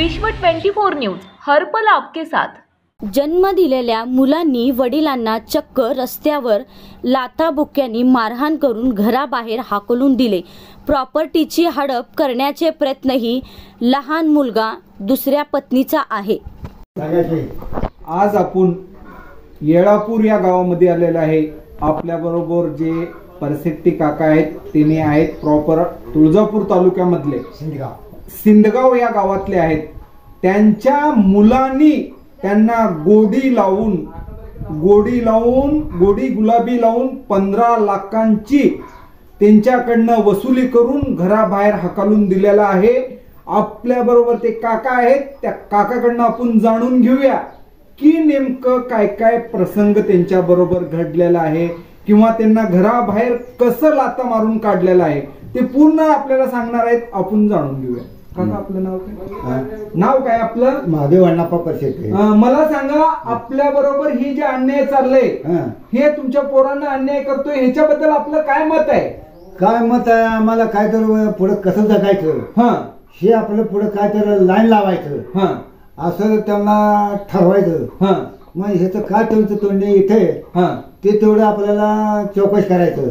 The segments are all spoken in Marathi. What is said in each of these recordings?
विश्व 24 न्यूज हर पल आपके साथ। जन्म दिलेल्या मुलांनी वडिलांना चक्क रस्त्यावर लाथाबुक्क्यांनी मारहाण करून घराबाहेर हाकलून दिले। प्रॉपर्टीची हडप करण्याचे प्रयत्नही लहान मुलगा दुसऱ्या पत्नीचा आहे। आज आपण येळापूर या गावामध्ये आलेले आहे। आपल्या बरोबर जे परसेट्टी काका आहेत तिने आहेत प्रॉपर तुळजापूर तालुक्यामधले सिंदगाव या गावातले आहेत। त्यांच्या मुलांनी त्यांना गोडी गुलाबी लावून 15 लाखांची त्यांच्याकडनं वसुली करून घराबाहेर हाकलून दिलेला आहे। आपल्या बरोबर ते काका आहेत, त्या काकाकडनं आपण जाणून घेऊया की नेमकं काय काय प्रसंग त्यांच्या बरोबर घडलेला आहे किंवा त्यांना घराबाहेर कसं लाथा मारून काढलेला आहे ते पूर्ण आपल्याला सांगणार आहेत। आपण जाणून घेऊया। काका आपलं नाव काय? नाव काय आपलं? महादेव अण्णाप्पा परसेट्टी। मला सांगा, आपल्या बरोबर ही जे अन्याय चाललंय हे तुमच्या पोरांना अन्याय करतोय ह्याच्याबद्दल आपलं काय मत आहे? काय मत आहे? आम्हाला काय तर पुढे कसं जगायचं हे आपलं पुढे काय तर लाईन लावायचं असं त्यांना ठरवायचं। मग ह्याचं काय त्यांचं तोंडे इथे ते तेवढं आपल्याला चौकशी करायचं।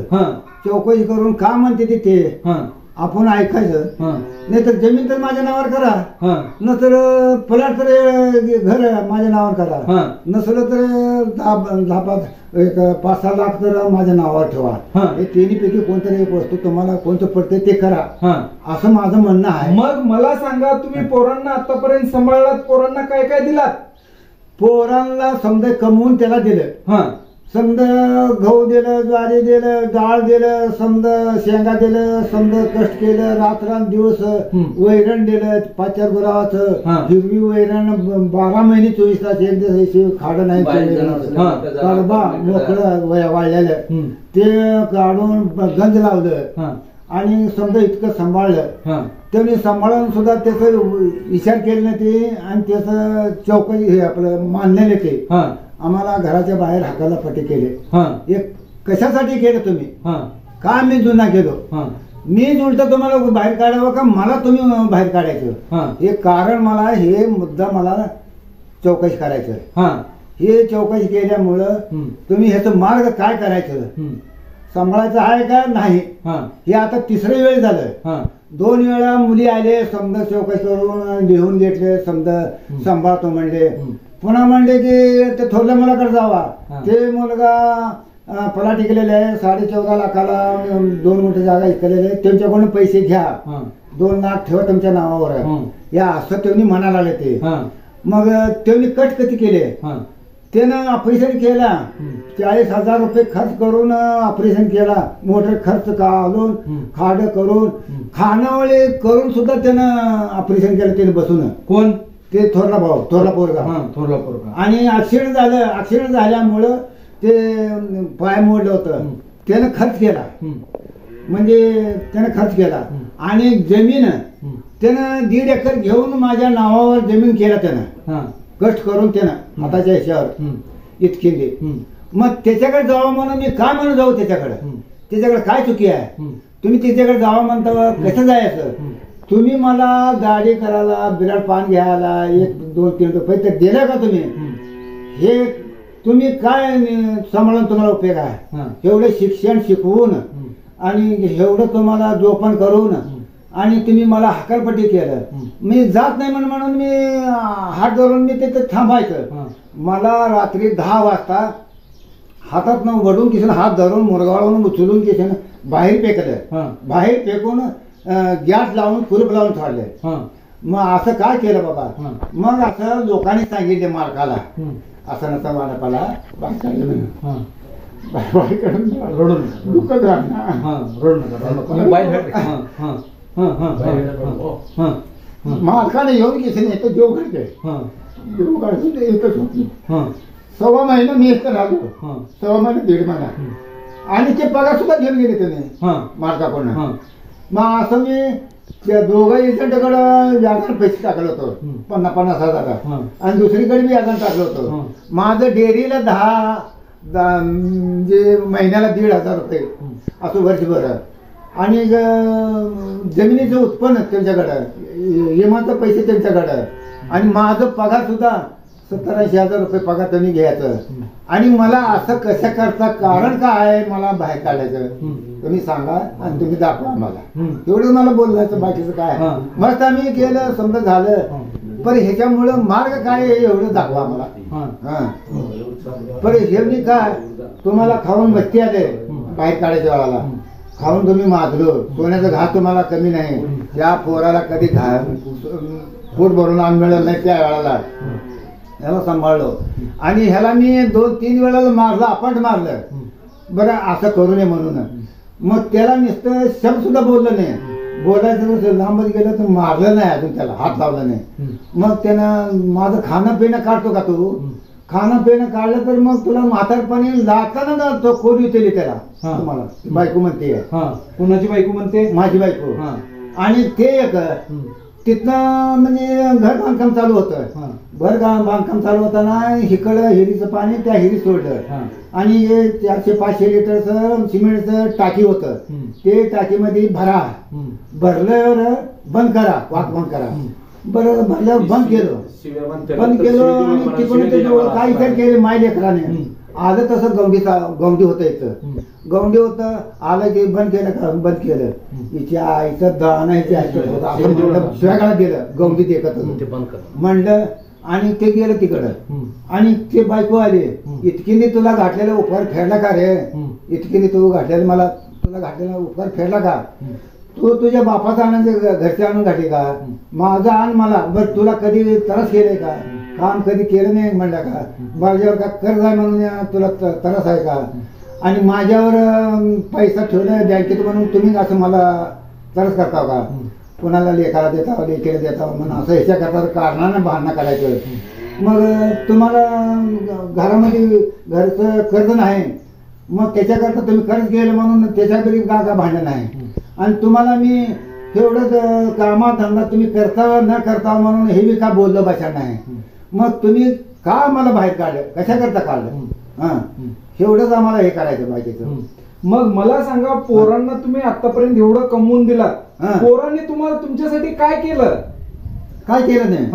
चौकशी करून का म्हणते ते आपण ऐकायचं। नाही तर जमीन तर माझ्या नावावर करा, नंतर प्लॉट तर घर माझ्या नावावर करा, नसलं तर 5-6 लाख तर माझ्या नावावर ठेवा। हे तिन्हीपैकी कोणतरी एक वस्तू तुम्हाला कोणतं पडते ते करा, असं माझं म्हणणं आहे। मग मला सांगा, तुम्ही पोरांना आतापर्यंत सांभाळलात, पोरांना काय काय दिलात? पोरांना समजा कमवून त्याला दिलं, समजा गहू दिलं, ज्वारी दिलं, डाळ दिलं, समजा शेंगा दिलं, समजा कष्ट केलं, रात्रंदिवस वैरण दिलं, 5-4 गुरावाचं हिरवी वैरण 12 महिने 24 तास एक दिवस खाडं नाही, कडबा मोकळं वाळलेलं ते काढून गंज लावलं आणि समजा इतकं सांभाळलं। त्यांनी सांभाळून सुद्धा त्याचा विचार केला नाही ते आणि त्याचं चौकशी हे आपलं मानलेले ते आम्हाला घराच्या बाहेर हाकाला पट्टी केले। एक कशासाठी केलं तुम्ही? का मी जुना केलो? मी उलट तुम्हाला बाहेर काढावं का मला तुम्ही बाहेर काढायचं? हे कारण मला हे मुद्दा मला चौकशी करायचं। हे चौकशी केल्यामुळं तुम्ही ह्याचं मार्ग काय करायचं, सांभाळायचं आहे का नाही? हे आता 3री वेळ झालं। 2 वेळा मुली आले, समजा चौकशी करून लिहून घेतले, समजा सांभाळतो म्हणले, पुन्हा म्हणले की ते थोरल्या मुलाकडे जावा। ते मुलगा पलाटी केलेले आहे, 14.5 लाखाला 2 गुंठे जागा विकलेली आहे, त्यांच्याकडून पैसे घ्या, 2 लाख ठेवा तुमच्या नावावर या असं त्यांनी म्हणायला लागले ते। मग त्यांनी कट किती केले? त्यानं ऑपरेशन केला, 40,000 रुपये खर्च करून ऑपरेशन केला, मोठे खर्च घालून खाड करून खानावळे करून सुद्धा त्यानं ऑपरेशन केलं त्याने बसून। कोण? ते थोरला भाऊ, थोरला पोरगा। आणि ऍक्सिडेंट झालं, ऍक्सिडेंट झाल्यामुळं ते पाय मोडलं होतं, त्यानं खर्च केला, म्हणजे त्यानं खर्च केला आणि जमीन त्यानं 1.5 एकर घेऊन माझ्या नावावर जमीन केला त्यानं, कष्ट करून त्यानं हाताच्या ह्याच्यावर इतके। मग त्याच्याकडे जावं म्हणून मी काय म्हणून जाऊ त्याच्याकडे काय चुकी आहे? तुम्ही त्याच्याकडे जावं म्हणता, कसं जायचं? तुम्ही मला गाडी करायला, बिराड पान घ्यायला 1-2-3 रुपये तर दिले का तुम्ही? हे तुम्ही काय सांभाळून तुम्हाला उपयोग आहे? एवढे शिक्षण शिकवून आणि एवढं तुम्हाला जोपण करून आणि तुम्ही मला हकालपट्टी केलं, मी जात नाही म्हणून मी हात धरून मी तिथे थांबायचं। मला रात्री 10 वाजता हातात वडून किसन हात धरून मुरगाळून उचलून किसन बाहेर फेकलं, बाहेर फेकून गॅस लावून कुलूप लावून सोडले। मग असं काय केलं बाबा? मग असं लोकांनी सांगितले मालकाला, असं नसा मालकाला रडून दुःख मालकाने येऊन घेतले नाही तर देव घडते, देव घडते एकच होती। 1.25 महिना मी एकटं राहिलो, 1.25 महिना 1.5 महिना आणि ते पगार सुद्धा घेऊन गेले त्याने मालकाकडून। मग असं मी दोघं एजंटकडं व्याजाने पैसे टाकलं होतं, 50,000 आणि दुसरीकडे मी व्याजाने टाकलं होतं। माझं डेअरीला 10 म्हणजे महिन्याला 1,500 रुपये असं वर्षभर आणि जमिनीचं उत्पन्न त्यांच्याकडं, विमाचं पैसे त्यांच्याकडं, आणि माझं पगार सुद्धा 70-80 हजार रुपये पगार त्यांनी घ्यायचं. आणि मला असं कसं करता, कारण काय आहे मला बाहेर काढायचं तुम्ही सांगा आणि तुम्ही दाखवा मला. एवढं मला बोलायचं, बाकीचं काय. मग आम्ही केलं, समजा झालं, पण ह्याच्यामुळं मार्ग काय आहे एवढं दाखवा मला. पण हे काय तुम्हाला खाऊन मस्ती आले बाहेर काढायच्या वेळाला, खाऊन तुम्ही माजलो, सोन्याचं घास तुम्हाला कमी नाही. त्या पोराला कधी पोट भरून आण मिळालं नाही त्या वेळाला, ह्याला सांभाळलो. आणि ह्याला मी 2-3 वेळाला मारलं, अपंड मारलं, बरं असं करू नये म्हणून. मग त्याला नुसतं शब्द सुद्धा बोललं नाही. बोलायचं लांबच गेलं तर मारलं नाही, अजून त्याला हात लावला नाही. मग त्यानं माझं खाणं पिणं काढतो का तू, खाणं पिणं काढलं तर मग तुला म्हातारपणी लाचाना ना तो कोण विचारली त्याला. तुम्हाला बायको म्हणते, कुणाची बायको म्हणते? माझी बायको. आणि ते एक तिथनं म्हणजे घर बांधकाम चालू होतं. घर बांधकाम चालू होताना इकडं हिरीचं पाणी त्या हिरी सोडलं, आणि 400-500 लिटरचं सिमेंटचं टाकी होतं. ते टाकीमध्ये भरल्यावर बंद करा, वाट बंद करा. बरं भरल्यावर बंद केलं आणि तिकडून काय इतर केले माय लेकराने. आलं तसं गवंडी होतं, इथं गवंडी होतं, आलं की बंद केलं का, बंद केलं. हिच्या आईचं दळायचं असं म्हणलं, शिवागाला गेलं, गवंडी देखत म्हणलं, आणि ते गेलं तिकडं. आणि ते बायको आले, इतकीने तुला घातलेला उपकार फेडला का रे, इतकीने तू घातलेला मला, तुला घातलेला उपकार फेडला का, तू तुझ्या बापाचा आणायचं घरचे आणून घातले का, माझा आण मला. बरं तुला कधी त्रास केलाय का, काम कधी केलं नाही म्हणलं का, माझ्यावर का कर्ज आहे म्हणून तुला त्रास आहे का, आणि माझ्यावर पैसा ठेवलाय बँकेत म्हणून तुम्ही असं मला त्रास करता का, कुणाला लेखाला देता, लेखीला देता म्हणून असं ह्याच्या करता कारणानं भांडणं करायचं. मग तुम्हाला घरामध्ये घरचं कर्ज नाही, मग त्याच्याकरता तुम्ही कर्ज केलं म्हणून त्याच्याकडे का भांडण आहे. आणि तुम्हाला मी एवढं कामात धंदा तुम्ही करता न करता म्हणून हे मी का बोललो बशा नाही. मग तुम्ही का मला बाहेर काढलं, कशा करता काढलं, एवढंच आम्हाला हे करायचं बाकीचं. मग मला सांगा, पोरांना तुम्ही आतापर्यंत एवढं कमवून दिलात, पोरांनी तुम्हाला तुमच्यासाठी काय केलं? काय केलं नाही,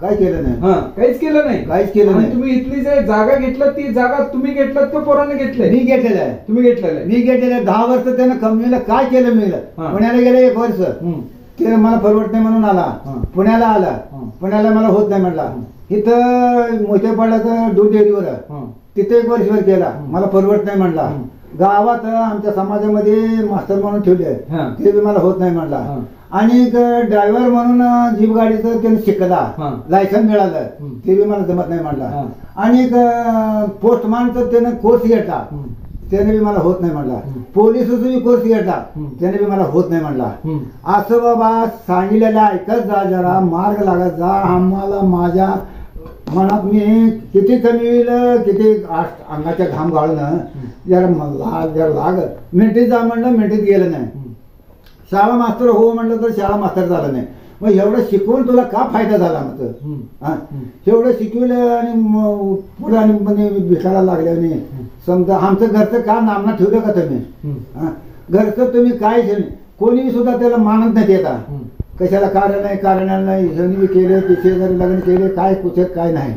काय केलं नाही, काहीच केलं नाही, काहीच केलं नाही. तुम्ही इथली जे जागा घेतलं ती जागा तुम्ही घेतलं तर पोरांनी घेतलंय? मी घेतलेलं आहे. तुम्ही घेतलेलं आहे? मी घेतलेलं आहे. 10 वर्ष त्यानं कमविलं. काय केलं मी, पुण्याला गेलं 1 वर्ष, ते मला परवडत नाही म्हणून आला, पुण्याला आला, पुण्याला मला होत नाही म्हटला. इथं मोठे पडला तर दूध डेअरीवर, तिथे 1 वर्षभर केला, मला परवडत नाही म्हणला. गावात आमच्या समाजामध्ये मास्तर म्हणून ठेवले, ते बी मला होत नाही म्हणला. आणि ड्रायव्हर म्हणून जीप गाडीचं त्याने शिकला, लायसन मिळालं, ते बी मला जमत नाही म्हणला. आणि पोस्टमॅनचं त्यानं कोर्स घेतला, त्याने बी मला होत नाही म्हणला. पोलिसचा बी कोर्स घेतला, त्याने बी मला होत नाही म्हणला. असं बाबा सांगितलेलं ऐकत जा, जरा मार्ग लागत जा. आम्हाला माझ्या मनात मी किती कमी किती अंगाच्या घाम गाळून जरा लाग मिनिटीत जा म्हणलं, मिनिटीत गेलं नाही. शाळा मास्तर हो म्हणलं तर शाळा मास्तर झालं नाही. मग एवढं शिकवून तुला का फायदा झाला म्हणतं, एवढं शिकवलं आणि पुढे आणि म्हणजे भिकायला लागल्याने. समजा आमचं घरचं का नामना ठेवलं का तुम्ही, घरचं तुम्ही काय कोणी सुद्धा त्याला मानत नाही देता. कशाला कारण नाही, कारणाला नाही, ह्यांनी केले, तिथे जरी लग्न केले, काय कुठे काय नाही.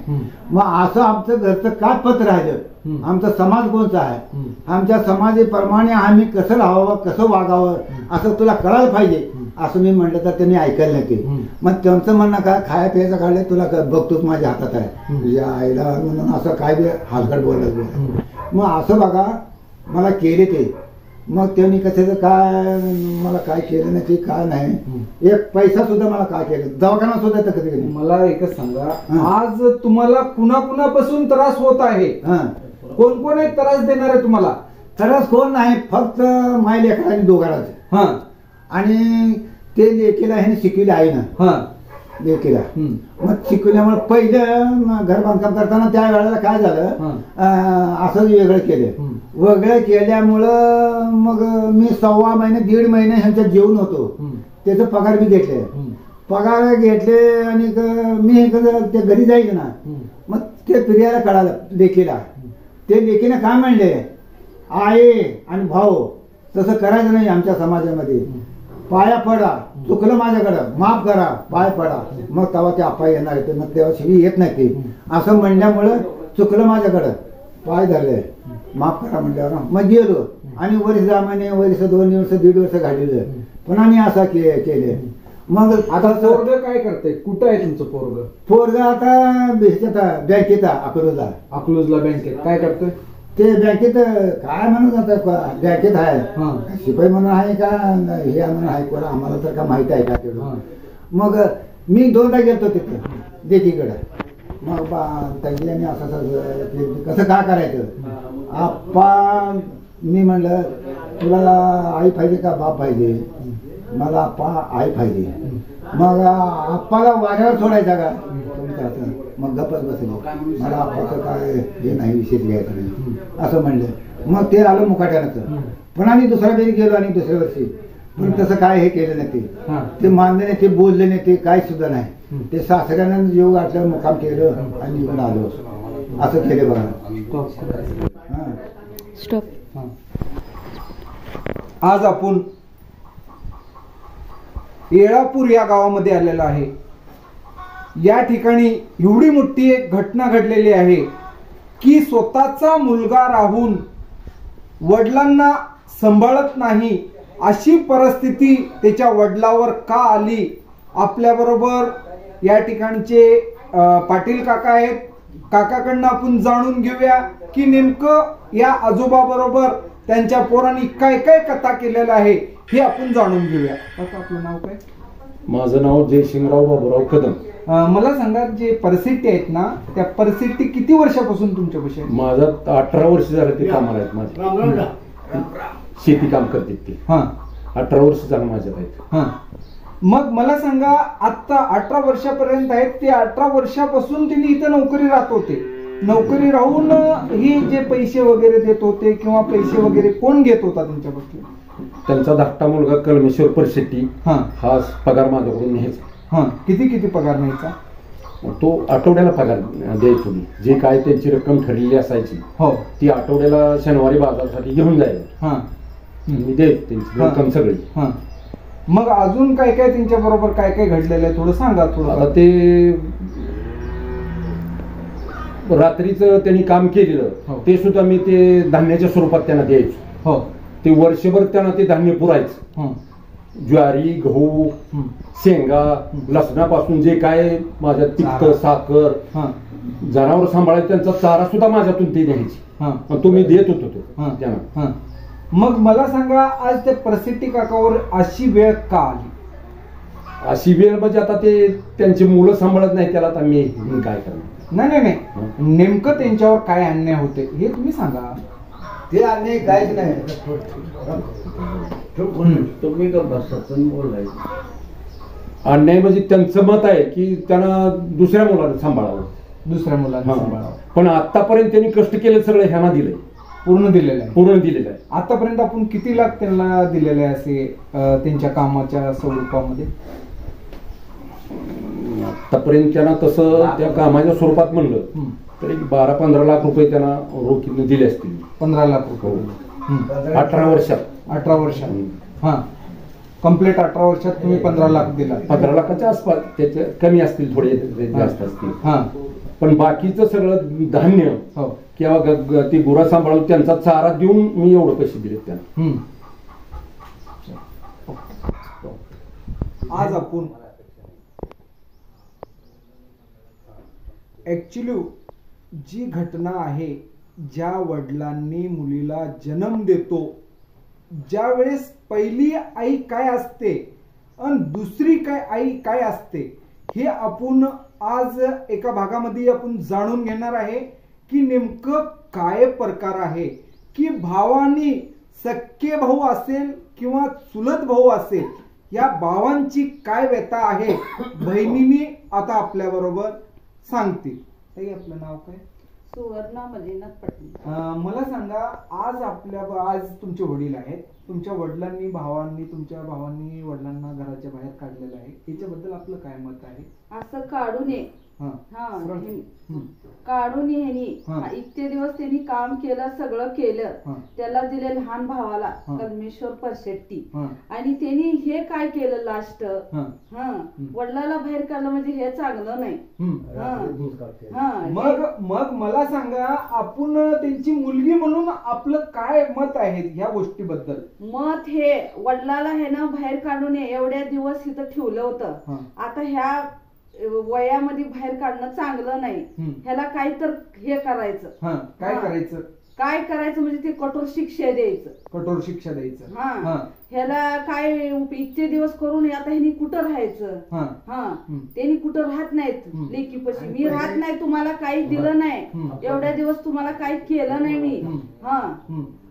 मग असं आमचं घरचं काय पत राहिलं. आमचा समाज कोणता आहे, आमच्या समाजाप्रमाणे आम्ही कसं राहावं, कसं वागावं असं तुला कळायला पाहिजे. असं मी म्हटलं तर त्यांनी ऐकायला नाही ते. मग त्यांचं म्हणणं काय, खाया प्यायचं काढलं तुला बघतोच माझ्या हातात आहे, तुझ्या आईला म्हणून असं काय बी हलकट बोलत. मग असं बघा मला केले ते. मग त्यांनी कसं काय मला काय केलं नाही ते काय नाही, एक पैसा सुद्धा मला काय केलं, दवाखाना सुद्धा तर कधी कधी. मला एकच सांगा, आज तुम्हाला कुणाकुणापासून त्रास होत आहे, कोण कोण एक त्रास देणार आहे तुम्हाला? त्रास कोण नाही, फक्त माय लेकरा आणि दोघांनाच. आणि ते लेकीला ह्याने शिकविले आहे ना, लेकीला. मग शिकवल्यामुळे पहिलं घर बांधकाम करताना त्या वेळेला काय झालं, असं वेगळं केलं. वेगळं केल्यामुळं मग मी 1.25 महिने 1.5 महिने ह्यांच्यात जेवून होतो. त्याचं पगार मी घेतले, पगार घेतले. आणि मी ते घरी जायचं ना, मग ते फिर्याला कळालं लेकीला. ते लेकीने काय म्हणले, आई आणि भाऊ तसं करायचं नाही आमच्या समाजामध्ये. पाया पडा, चुकलं माझ्याकडं माफ करा, पाय पडा, मग तेव्हा ते आप्पा येणार येते, मग तेव्हा शिवी येत नाही ते. असं म्हणल्यामुळं चुकलं माझ्याकडं, पाय धरले, माफ करा म्हणल्यावर मग गेलो. आणि वर्ष 10 महिने, वर्ष 2 वर्ष 1.5 वर्ष घालवलं, पण आम्ही असा केले. मग आता पोरग काय करतंय? कुठं आहे तुमचं पोरग? पोरग आता बँकेत अकलूजला बँकेत काय करतोय? ते बँकेत काय म्हणून आता बँकेत आहे, शिपाई म्हणून आहे का हे म्हणून आहे, कोणा आम्हाला तर का माहिती आहे का तेवढं. मग मी 2दा गेलतो तिथं देतीकडं. मग त्यांनी असं कसं काय करायचं आप्पा. मी म्हणलं तुला आई पाहिजे का बाप पाहिजे? मला आप्पा आई पाहिजे. मग आप्पाला वाऱ्यावर सोडायचा का तुमचं? मग गप्पच बसले. मला आप्पाचं काय हे नाही, विशेष घ्यायचं नाही असं म्हणलं. मग ते आलं मुकाट्यानं. पण आम्ही दुसऱ्या वेळी गेलो आणि दुसऱ्या वर्षी पण तसं काय हे केलं नाही. ते मानले नाही, ते बोलले नाही, ते काय सुद्धा नाही. ते सासऱ्यानं जीव गाठलं, मुकाम केलं आणि निघून आलो. असं केलं बघा. स्टॉप. आज आपण येळापूर या गावामध्ये आलेला आहे. या ठिकाणी एवढी मोठी एक घटना घडलेली आहे की स्वतःचा मुलगा राहून वडिलांना सांभाळत नाही अशी परिस्थिती त्याच्या वडिलावर का आली. आपल्याबरोबर या ठिकाणचे पाटील काका आहेत. काकाकडनं आपण जाणून घेऊया की नेमकं या आजोबा बरोबर त्यांच्या पोरांनी काय काय कथा केलेलं आहे हे आपण जाणून घेऊया. काका आपलं नाव काय? माझं नाव जयसिंगराव बाबूराव कदम. मला सांगा, जे परिस्थिती आहेत ना, त्या परिस्थिती किती वर्षापासून तुमच्यापाशी आहे? माझा 18 वर्ष झालं ते कामाला आहेत. माझे शेती काम करतात ते. 18 वर्ष झालं माझ्यात आहेत. मग मला सांगा, आता 18 वर्षापर्यंत आहेत ते. 18 वर्षापासून त्यांनी इथं नोकरी राहत होते. नोकरी राहून ही जे पैसे वगैरे देत होते किंवा पैसे वगैरे कोण घेत होता त्यांच्यापासून? त्यांचा धाकटा मुलगा कलमेश्वर परशेट्टी हा पगार माझ्याकडून न्यायचा. किती पगार न्यायचा? तो आठवड्याला पगार द्यायचो मी. जे काय त्यांची रक्कम ठरलेली असायची ती आठवड्याला शनिवारी बाजारासाठी घेऊन जायला मी द्यायचो त्यांची रक्कम सगळी. मग अजून काय काय त्यांच्या बरोबर काय काय घडलेलं आहे थोडं सांगा. थोडं आता ते रात्रीचं त्यांनी काम केलेलं ते सुद्धा मी ते धान्याच्या स्वरूपात त्यांना द्यायचो. ते वर्षभर त्यांना ते धान्य पुरायचं. ज्वारी, गहू, शेंगा, लसणापासून जे काय माझ्या तिखट, साखर, जनावर सांभाळायचं त्यांचा चारा सुद्धा माझ्यातून ते द्यायची. तो मी देत होतो त्यांना. मग मला सांगा, आज त्या परिस्थिती काकावर अशी वेळ का आली? अशी वेळ म्हणजे आता ते त्यांची मुलं सांभाळत नाही, त्याला आता मी काय करणार? नाही, नेमकं त्यांच्यावर काय अन्याय होते हे तुम्ही सांगा. ते अन्याय काहीच नाही. तुम्ही अन्याय म्हणजे त्यांचं मत आहे की त्यांना दुसऱ्या मुलांना सांभाळावं. दुसऱ्या मुलांना सांभाळावं. पण आतापर्यंत त्यांनी कष्ट केले सगळं ह्यांना दिलंय. पूर्ण दिलेलं आहे. पूर्ण दिलेलं आहे. आतापर्यंत आपण किती लाख त्यांना दिलेले आहे असे त्यांच्या कामाच्या स्वरूपामध्ये? आतापर्यंत त्यांना तसं त्या कामाच्या स्वरूपात म्हणलं तरी 12-15 लाख रुपये त्यांना रोखीने दिले असतील. 15 लाख रुपये 18 वर्षात. 18 वर्षात कम्प्लीट 18 वर्षात तुम्ही 15 लाख दिला. 15 लाखाच्या आसपास. त्याचे कमी असतील, थोडे जास्त असतील. पण बाकीचं सगळं धान्य किंवा ती गुरा सांभाळून त्यांचा चारा देऊन मी एवढे पैसे दिले त्यांना. आज आपण ऍक्च्युली जी घटना आहे, ज्या वडिलांनी मुलीला जन्म देतो, ज्या वेळेस पहिली आई काय असते आणि दुसरी आई काय असते, हे आपण आज एका भागामध्ये आपण जाणून घेणार आहे की नेमकं काय प्रकार आहे. की भावानी, सख्खे भाऊ असेल किंवा चुलत भाऊ असेल, या भावांची काय व्यथा आहे बहिणींनी आता आपल्या बरोबर सांगतील. ताई, आपलं नाव काय? सुवर्णा मल्लीनाथ पाटील. मला सांगा, आज तुमचे वडील आहेत. तुमच्या वडिलांनी तुमच्या भावांनी वडिलांना घराच्या बाहेर काढलेलं आहे, याच्याबद्दल आपलं काय मत आहे? असं काढू नये हा. हा काढून ह्यानी इतके दिवस त्यांनी काम केलं, सगळं केलं. त्याला दिले लहान भावाला कलमेश्वर परशेट्टी. आणि त्यांनी हे काय केलं लास्ट, वडिलाला बाहेर काढलं म्हणजे हे चांगलं नाही. मग मला सांगा, आपण त्यांची मुलगी म्हणून आपलं काय मत आहे ह्या गोष्टीबद्दल? मत हे वडिलाला हे ना बाहेर काढून एवढ्या दिवस इथं ठेवलं होतं. आता ह्या वयामध्ये बाहेर काढणं चांगलं नाही. ह्याला काय तर हे करायचं. काय करायचं? काय करायचं म्हणजे ते कठोर शिक्षा द्यायचं. कठोर शिक्षा द्यायचं. ह्याला काय इतके दिवस करून आता ह्यानी कुठं राहायचं? त्यांनी कुठं राहत नाहीत लेकीपाशी. मी राहत नाही, तुम्हाला काही दिलं नाही, एवढ्या दिवस तुम्हाला काही केलं नाही मी.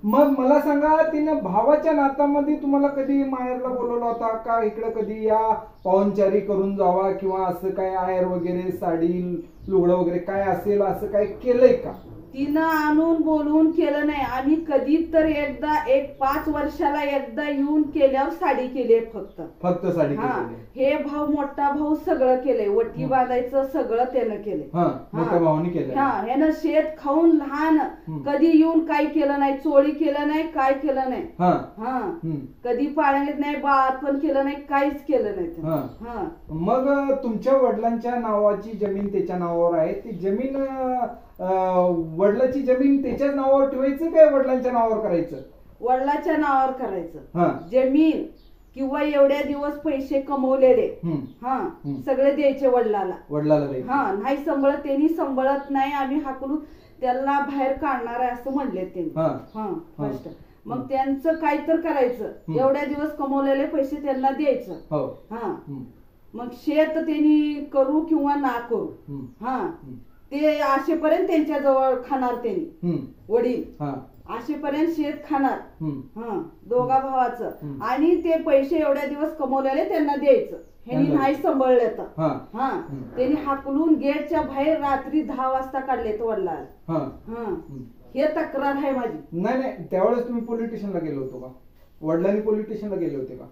मग मला सांगा, तिने भावाच्या नात्यामध्ये तुम्हाला कधी माहेरला बोलवला होता का? इकडे कधी या पाहुणचारी करून जावा किंवा असं काय आहेर वगैरे, साडी लुगडं वगैरे काय असेल असं काय केलंय का? तिनं आणून बोलवून केलं नाही. आम्ही कधी तर एकदा 5 वर्षाला एकदा येऊन केल्यावर साडी केली फक्त साडी. हे भाऊ मोठा भाऊ सगळं केलंय, वटी बांधायचं सगळं त्यानं केलंय. मोठ्या भावाने केलं. ह्यानं शेत खाऊन लहान कधी येऊन काही केलं नाही, चोळी केलं नाही, काय केलं नाही. कधी पाळण्यात नाही, बाळात पण केलं नाही, काहीच केलं नाही. मग तुमच्या वडिलांच्या नावाची जमीन त्याच्या नावावर आहे. ती जमीन वडिलांची जमीन त्याच्याच नावावर ठेवायचं काय वडिलांच्या नावावर करायचं? वडिलांच्या नावावर करायचं. जमीन किंवा एवढ्या दिवस पैसे कमवलेले सगळे द्यायचे वडिलाला. नाही संभळत, त्यांनी संभळत नाही, आम्ही हाकलून त्याला बाहेर काढणार आहे असं म्हणले त्यांनी. मग त्यांचं काय तर करायचं. एवढ्या दिवस कमवलेले पैसे त्यांना द्यायचं. मग शेत त्यांनी करू किंवा ना करू, ते आशेपर्यंत त्यांच्या जवळ खाणार त्यांनी वडील. आशेपर्यंत शेत खाणार दोघा भावाचं. आणि ते पैसे एवढ्या दिवस कमवलेले त्यांना द्यायचं. ह्यांनी नाही सांभाळले तर त्यांनी हाकलून गेटच्या बाहेर रात्री 10 वाजता काढले वडिलाला. हे तक्रार आहे माझी. नाही, त्यावेळेस तुम्ही पोलीस स्टेशनला गेलो होतो का? वडिलांनी पोलीस स्टेशनला गेले होते का?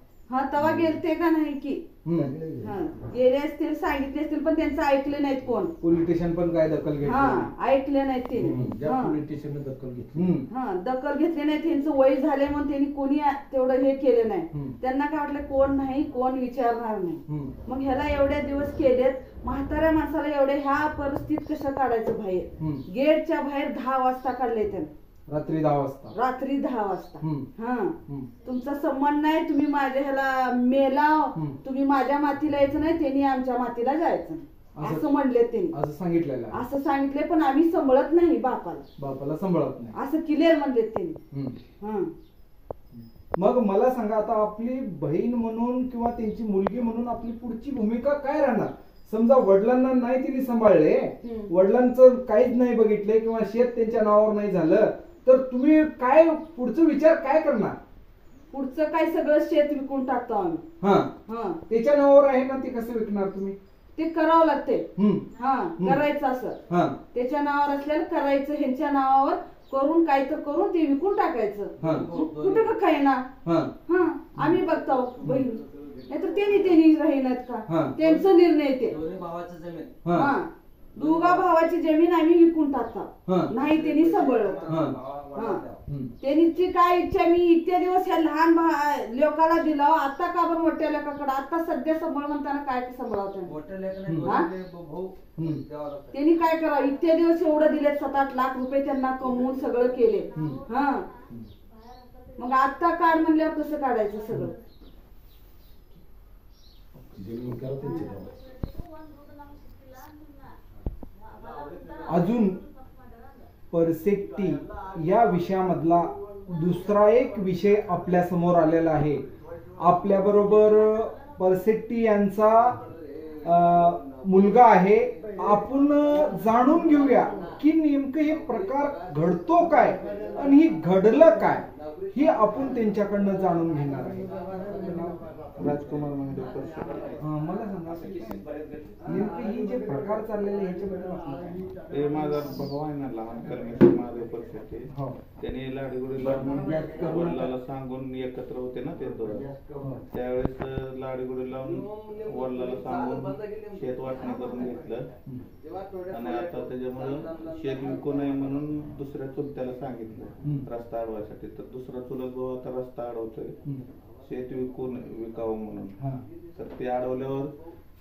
तेव्हा गेलते का नाही की गेले असतील, सांगितले असतील, पण त्यांचं ऐकले नाहीत कोण. पोलीस स्टेशन पण काय दखल घेतली? ऐकले नाहीत त्यांनी. दखल घेतली नाही. त्यांचं वय झाले म्हणून त्यांनी कोणी तेवढं हे केलं नाही. त्यांना काय वाटलं कोण नाही, कोण विचारणार नाही. मग ह्याला एवढ्या दिवस केलेत. म्हाताऱ्या माणसाला एवढ्या ह्या परिस्थितीत कसं काढायचं बाहेर? गेटच्या बाहेर 10 वाजता काढले त्यांना. रात्री 10 वाजता. रात्री 10 वाजता. तुमचा संबंध नाही, तुम्ही माझ्या ह्याला मेला, तुम्ही माझ्या मातीला यायचं नाही, त्यांनी आमच्या मातीला जायचं नाही असं म्हणले त्यांनी. असं सांगितलेलं? असं सांगितले, पण आम्ही सांभाळत नाही बापाला सांभाळत नाही असं क्लिअर म्हणले त्यांनी. मग मला सांगा, आता आपली बहीण म्हणून किंवा त्यांची मुलगी म्हणून आपली पुढची भूमिका काय राहणार? समजा वडिलांना नाही तिने सांभाळले, वडिलांचं काहीच नाही बघितले किंवा शेत त्यांच्या नावावर नाही झालं, तर तुम्ही काय पुढचा विचार काय करणार? पुढचं काय सगळं शेत विकून टाकतो आम्ही. त्याच्या नावावर आहे ना, ते कसं विकणार तुम्ही? ते करावं लागते. करायचं असं त्याच्या नावावर असल्याला करायचं. ह्यांच्या नावावर करून काय तर करून ते विकून टाकायचं. कुठं का काय ना आम्ही बघतो बहीण, नाहीतर त्यांनी राहिनात का? त्यांचा निर्णय ते. दोघा भावाची जमीन आम्ही विकून टाकतो. नाही त्यांनी सांभाळलं. त्यांची काय इच्छा, मी इतके दिवस ह्या लहान लोकाला दिला, आता का बरं मोठ्या लोकांकडे? आता सध्या सांभाळ म्हणताना काय सांभाळवत? त्यांनी काय करावं? इतके दिवस एवढं दिले, 7-8 लाख रुपये त्यांना कमवून सगळं केले. मग आता काढ म्हणल्यावर कसं काढायचं सगळं? अजून परसेप्टी या विषयामधला दुसरा एक विषय आपल्या समोर आलेला आहे. आपल्या बरोबर परसेप्टी यांचा मुलगा आहे. आपण जाणून घेऊया की नेमकं हे प्रकार घडतो काय आणि हे घडलं काय, हे आपण त्यांच्याकडनं जाणून घेणार आहे. राजकुमार मला सांगा, नेमके ही जे प्रकार चाललेले ह्याच्याबद्दल हे माझा भाऊ आहे ना लहान कर्मेश्वर महादेव परिस्थिती. त्यांनी लाडीगुडीला वडिलाला सांगून एकत्र होते ना ते दोघं, त्यावेळेस लाडीगुडी लावून वडिलाला सांगून शेत वाटणी करून घेतलं आणि आता त्याच्यामुळे शेत विकू नये म्हणून दुसऱ्या चुलत्याला सांगितलं रस्ता अडवायसाठी. तर दुसरा चुलत भाऊ आता रस्ता अडवतोय शेत विकावं म्हणून. तर ते अडवल्यावर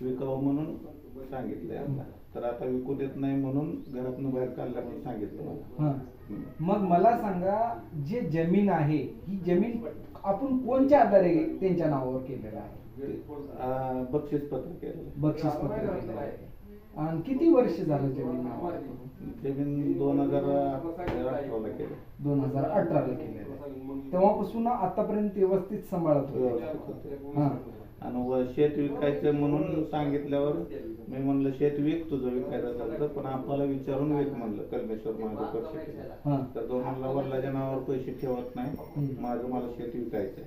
विकावं म्हणून सांगितलंय आता. तर आता विकू देत नाही म्हणून घरातून बाहेर काढल्या म्हणून सांगितलं मला. मग मला सांगा, जे जमीन आहे ही जमीन आपण कोणत्या आधारे त्यांच्या नावावर केलेलं आहे? बक्षीस पत्र केलं. बक्षीस पत्र केलेलं आहे. आणि किती वर्ष झालं जमीन नावावर? जमीन 2018ला केलं. 2018ला केलेलं. तेव्हापासून आतापर्यंत व्यवस्थित सांभाळत होते. आणि शेत विकायचं म्हणून सांगितल्यावर मी म्हणलं शेत विक तुझं विकायचं असेल तर, पण आपल्याला विचारून विक म्हणलं कलमेश्वर महादेव परिषदेला. तर तो म्हणला वडिलांच्या नावावर पैसे ठेवत नाही, मला शेत विकायचंय.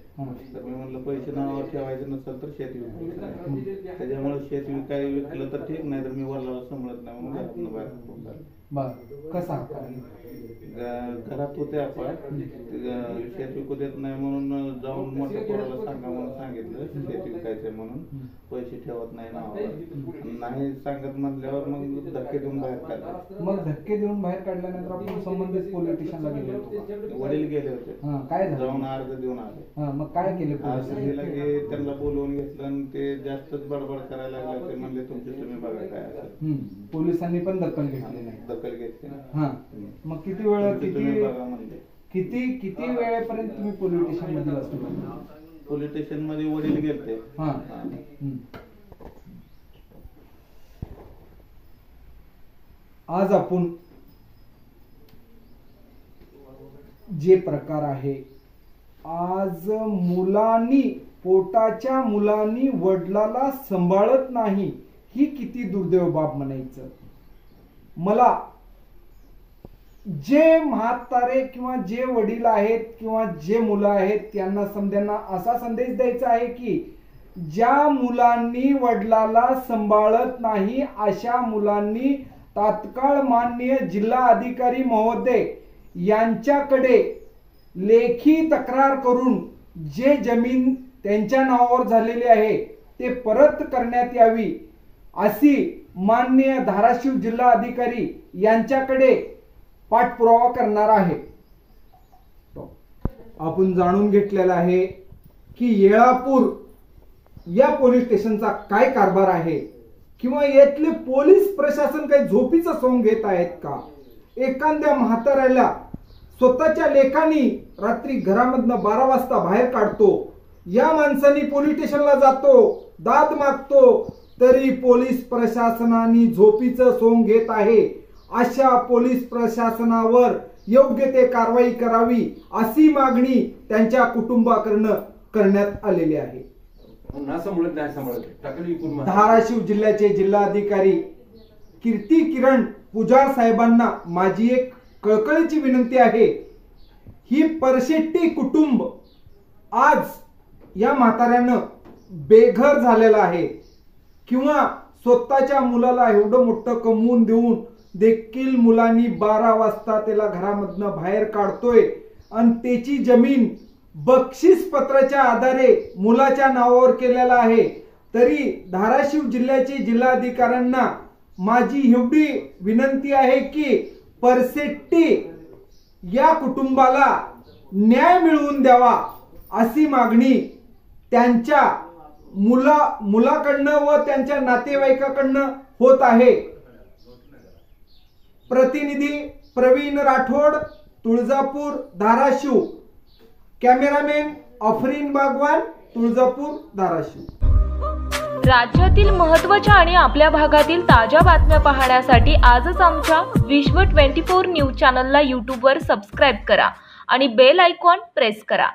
तर मी म्हणलं पैसे नावावर ठेवायचे नसेल तर शेत विकायचं नाही. त्याच्यामुळे शेत विकलं तर ठीक, नाही तर मी वडिलाला सांभाळत नाही म्हणून घरातून बाहेर. कसा घरात होते आपण शेत विकू देत नाही म्हणून जाऊन मोठ्या पोराला सांगा म्हणून सांगितलं शेत विकायचंय म्हणून, पैसे ठेवत नाही नावावर. नाही सांगत म्हणल्यावर मग धक्के देऊन बाहेर काढले. मग धक्के देऊन बाहेर काढल्यानंतर आपण संबंधित पोलीस स्टेशनला गेले होते. वडील गेले होते. काय झालं? जाऊन अर्ज देऊन आले. मग काय केले? अर्ज दिला की त्यांना बोलवून घेतलं आणि ते जास्तच बडबड करायला लागले. ते म्हणले तुमचे तुम्ही बघा काय असेल. पोलिसांनी पण दखल घेतली नाही? दखल घेतली. मग किती वेळ किती वेळेपर्यंत तुम्ही पोलीस स्टेशन मध्ये बसला? पोलीस स्टेशन मध्ये वडील गेलते. आज आपण जे प्रकार आहे, आज पोटाच्या मुलांनी वडिलाला सांभाळत नाही, ही किती दुर्दैव बाब म्हणायचं. मला जे म्हातारे किंवा जे वडील आहेत किंवा जे मुलं आहेत त्यांना समध्यांना असा संदेश द्यायचा आहे की ज्या मुलांनी वडिलाला सांभाळत नाही अशा मुलांनी तात्काळ माननीय जिल्हा अधिकारी महोदय यांच्याकडे लेखी तक्रार करून जे जमीन त्यांच्या नावावर झालेली आहे ते परत करण्यात यावी अशी माननीय धाराशिव जिल्हा अधिकारी यांच्याकडे पाठपुरावा करणार आहे. आपण जाणून घेतलेलं आहे की येळापूर या पोलीस स्टेशनचा काय कारभार आहे किंवा येथले पोलीस प्रशासन काही झोपीचं सोंग घेत आहेत का? एखाद्या म्हाताऱ्याला स्वतःच्या लेखानी रात्री घरामधनं 12 वाजता बाहेर काढतो, या माणसानी पोलीस स्टेशनला जातो, दाद मागतो, तरी पोलीस प्रशासनाने झोपीचं सोंग घेत आहे. अशा पोलीस प्रशासनावर योग्य ते कारवाई करावी अशी मागणी त्यांच्या कुटुंबाकडनं करण्यात आलेली आहे. धाराशिव जिल्ह्याचे जिल्हाधिकारी कीर्ती किरण पुजार साहेबांना माझी एक कळकळीची विनंती आहे. ही परशेट्टी कुटुंब आज या म्हाताऱ्यानं बेघर झालेलं आहे किंवा स्वतःच्या मुलाला एवढं मोठं कमवून देऊन देखील मुलांनी 12 वाजता त्याला घरामधनं बाहेर काढतोय आणि त्याची जमीन बक्षीस पत्राच्या आधारे मुलाच्या नावावर केलेला आहे. तरी धाराशिव जिल्ह्याचे जिल्हाधिकाऱ्यांना माझी एवढी विनंती आहे की परसेट्टी या कुटुंबाला न्याय मिळवून द्यावा अशी मागणी त्यांच्या मुलाकडनं व त्यांच्या नातेवाईकाकडनं होत आहे. प्रतिनिधी प्रवीण राठोड, तुळजापूर, धाराशिव. कॅमेरामॅन अफरीन बागवान, तुळजापूर, धाराशिव. राज्यातील महत्त्वाच्या आणि आपल्या भागातील ताज्या बातम्या पाहण्यासाठी आजच आमच्या विश्व 24 न्यूज चॅनलला यूट्यूबवर सबस्क्राईब करा आणि बेल आयकॉन प्रेस करा.